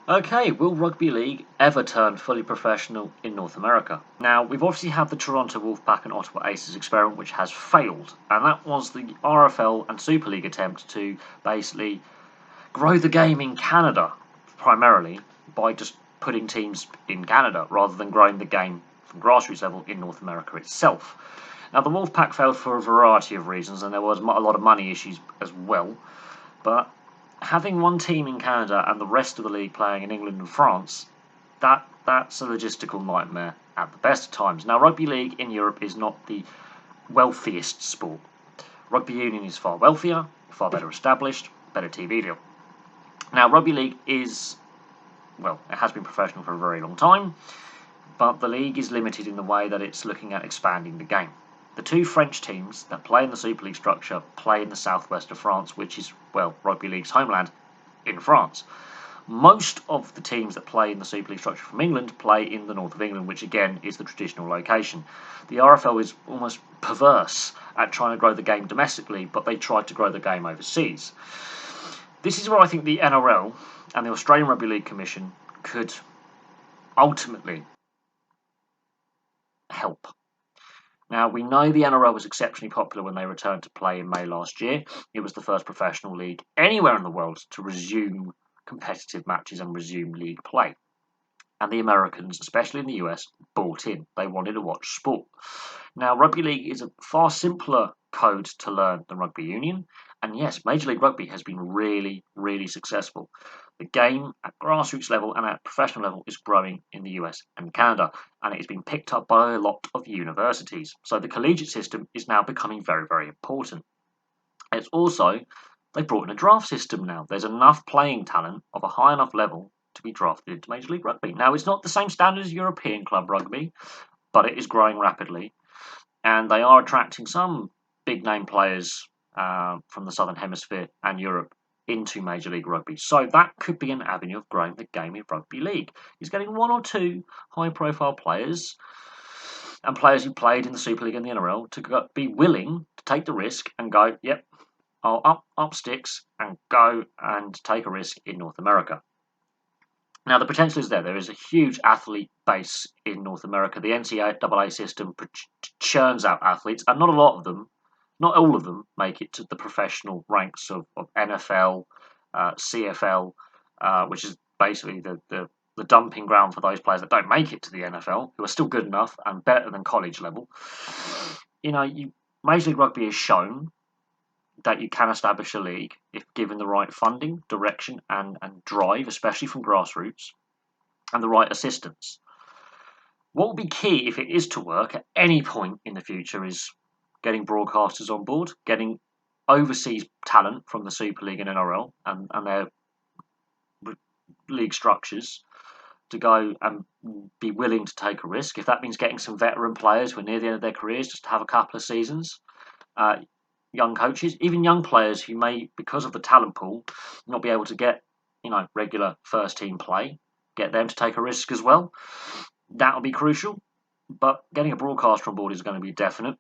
Okay, will Rugby League ever turn fully professional in North America? Now, we've obviously had the Toronto Wolfpack and Ottawa Aces experiment, which has failed, and that was the RFL and Super League attempt to basically grow the game in Canada, primarily, by just putting teams in Canada, rather than growing the game from grassroots level in North America itself. Now, the Wolfpack failed for a variety of reasons, and there was a lot of money issues as well, but having one team in Canada and the rest of the league playing in England and France, that's a logistical nightmare at the best of times. Now, rugby league in Europe is not the wealthiest sport. Rugby union is far wealthier, far better established, better TV deal. Now, rugby league is, well, it has been professional for a very long time, but the league is limited in the way that it's looking at expanding the game. The two French teams that play in the Super League structure play in the southwest of France, which is, well, Rugby League's homeland in France. Most of the teams that play in the Super League structure from England play in the north of England, which again is the traditional location. The RFL is almost perverse at trying to grow the game domestically, but they try to grow the game overseas. This is where I think the NRL and the Australian Rugby League Commission could ultimately help. Now, we know the NRL was exceptionally popular when they returned to play in May last year. It was the first professional league anywhere in the world to resume competitive matches and resume league play. And the Americans, especially in the US, bought in. They wanted to watch sport. Now, Rugby League is a far simpler code to learn than Rugby Union. And yes, Major League Rugby has been really, really successful. The game at grassroots level and at professional level is growing in the US and Canada, and it is being picked up by a lot of universities. So the collegiate system is now becoming very, very important. It's also, they brought in a draft system now. There's enough playing talent of a high enough level to be drafted into Major League Rugby. Now, it's not the same standard as European club rugby, but it is growing rapidly, and they are attracting some big name players from the Southern Hemisphere and Europe into Major League Rugby. So that could be an avenue of growing the game in Rugby League. He's getting one or two high profile players and players who played in the Super League and the NRL to be willing to take the risk and go, yep, I'll up sticks and go and take a risk in North America. Now, the potential is there. There is a huge athlete base in North America. The NCAA system churns out athletes, and not a lot of them, not all of them, make it to the professional ranks of NFL, CFL, which is basically the dumping ground for those players that don't make it to the NFL, who are still good enough and better than college level. Major League Rugby has shown that you can establish a league if given the right funding, direction, and drive, especially from grassroots, and the right assistance. What will be key if it is to work at any point in the future is getting broadcasters on board, getting overseas talent from the Super League and NRL and their league structures to go and be willing to take a risk. If that means getting some veteran players who are near the end of their careers just to have a couple of seasons, young coaches, even young players who may, because of the talent pool, not be able to get, regular first team play, get them to take a risk as well. That'll be crucial. But getting a broadcaster on board is going to be definite.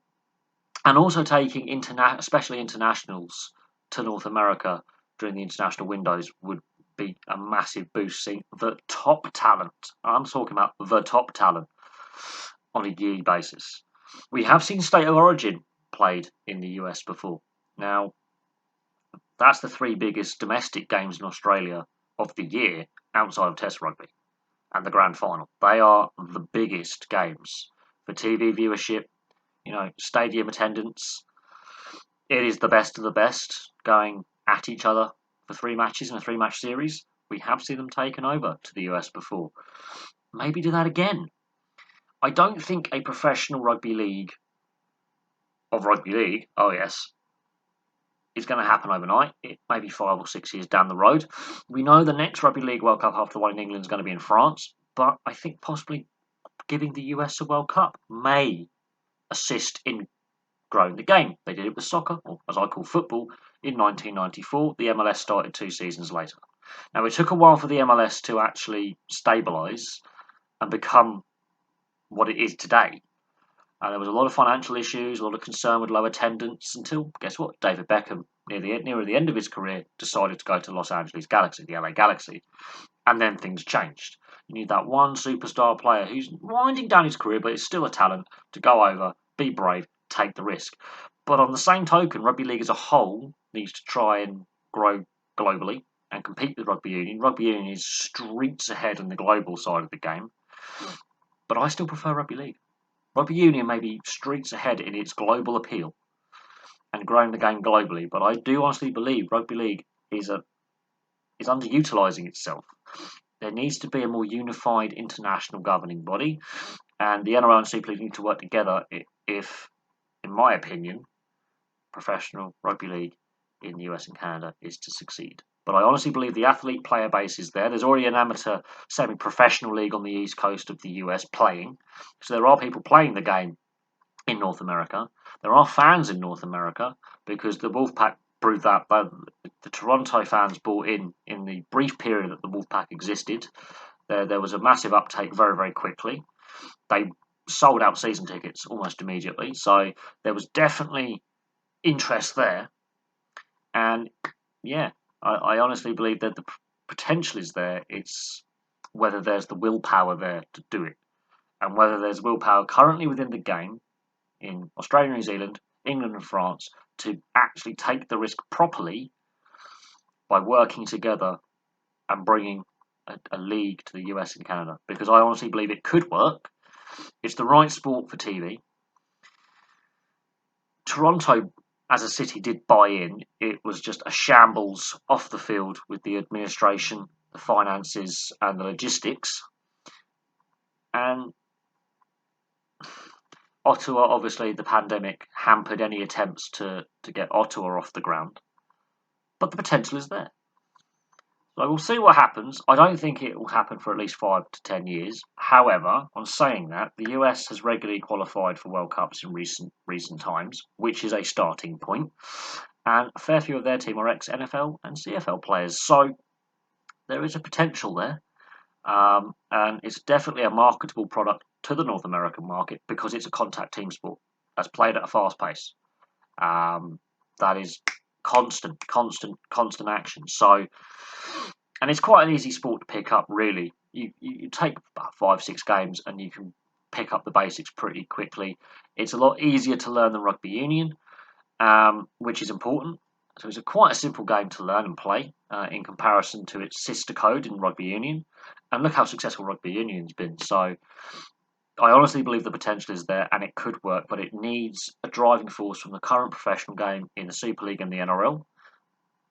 And also taking especially internationals to North America during the international windows would be a massive boost. Seeing the top talent, I'm talking about the top talent, on a yearly basis. We have seen State of Origin played in the US before. Now, that's the three biggest domestic games in Australia of the year outside of Test Rugby and the Grand Final. They are the biggest games for TV viewership, stadium attendance. It is the best of the best going at each other for three matches in a three-match series. We have seen them taken over to the US before. Maybe do that again. I don't think a professional rugby league of rugby league, oh yes, is going to happen overnight. It may be 5 or 6 years down the road. We know the next Rugby League World Cup after the one in England is going to be in France, but I think possibly giving the US a World Cup may assist in growing the game. They did it with soccer, or as I call football, in 1994. The MLS started 2 seasons later. Now, it took a while for the MLS to actually stabilise and become what it is today. There was a lot of financial issues, a lot of concern with low attendance until, guess what, David Beckham nearer the end of his career, decided to go to Los Angeles Galaxy, the LA Galaxy, and then things changed. You need that one superstar player who's winding down his career, but is still a talent, to go over, be brave, take the risk. But on the same token, rugby league as a whole needs to try and grow globally and compete with rugby union. Rugby union is streets ahead on the global side of the game, but I still prefer rugby league. Rugby union may be streets ahead in its global appeal and growing the game globally, but I do honestly believe rugby league is underutilising itself. There needs to be a more unified international governing body, and the NRL and Super League need to work together if, in my opinion, professional rugby league in the US and Canada is to succeed. But I honestly believe the athlete player base is there. There's already an amateur semi-professional league on the east coast of the US playing, so there are people playing the game in North America. There are fans in North America because the Wolfpack proved that the Toronto fans bought in the brief period that the Wolfpack existed. There was a massive uptake very, very quickly. They sold out season tickets almost immediately, so there was definitely interest there. And yeah, I honestly believe that the potential is there. It's whether there's the willpower there to do it, and whether there's willpower currently within the game in Australia, New Zealand, England, and France to actually take the risk properly by working together and bringing a league to the US and Canada. Because I honestly believe it could work. It's the right sport for TV. Toronto, as a city, did buy in. It was just a shambles off the field with the administration, the finances, and the logistics. And Ottawa, obviously, the pandemic hampered any attempts to get Ottawa off the ground. But the potential is there. So we'll see what happens. I don't think it will happen for at least 5 to 10 years. However, on saying that, the US has regularly qualified for World Cups in recent times, which is a starting point. And a fair few of their team are ex-NFL and CFL players. So there is a potential there. And it's definitely a marketable product to the North American market because it's a contact team sport that's played at a fast pace. That is constant action. So, and it's quite an easy sport to pick up, really. You take about 5-6 games and you can pick up the basics pretty quickly. It's a lot easier to learn than rugby union, which is important. So it's quite a simple game to learn and play in comparison to its sister code in rugby union. And look how successful rugby union's been. So I honestly believe the potential is there and it could work, but it needs a driving force from the current professional game in the Super League and the NRL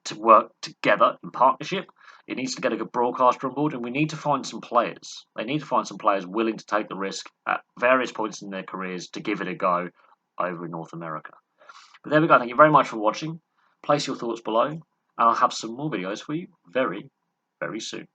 to work together in partnership. It needs to get a good broadcaster on board, and we need to find some players. They need to find some players willing to take the risk at various points in their careers to give it a go over in North America. But there we go. Thank you very much for watching. Place your thoughts below, and I'll have some more videos for you very, very soon.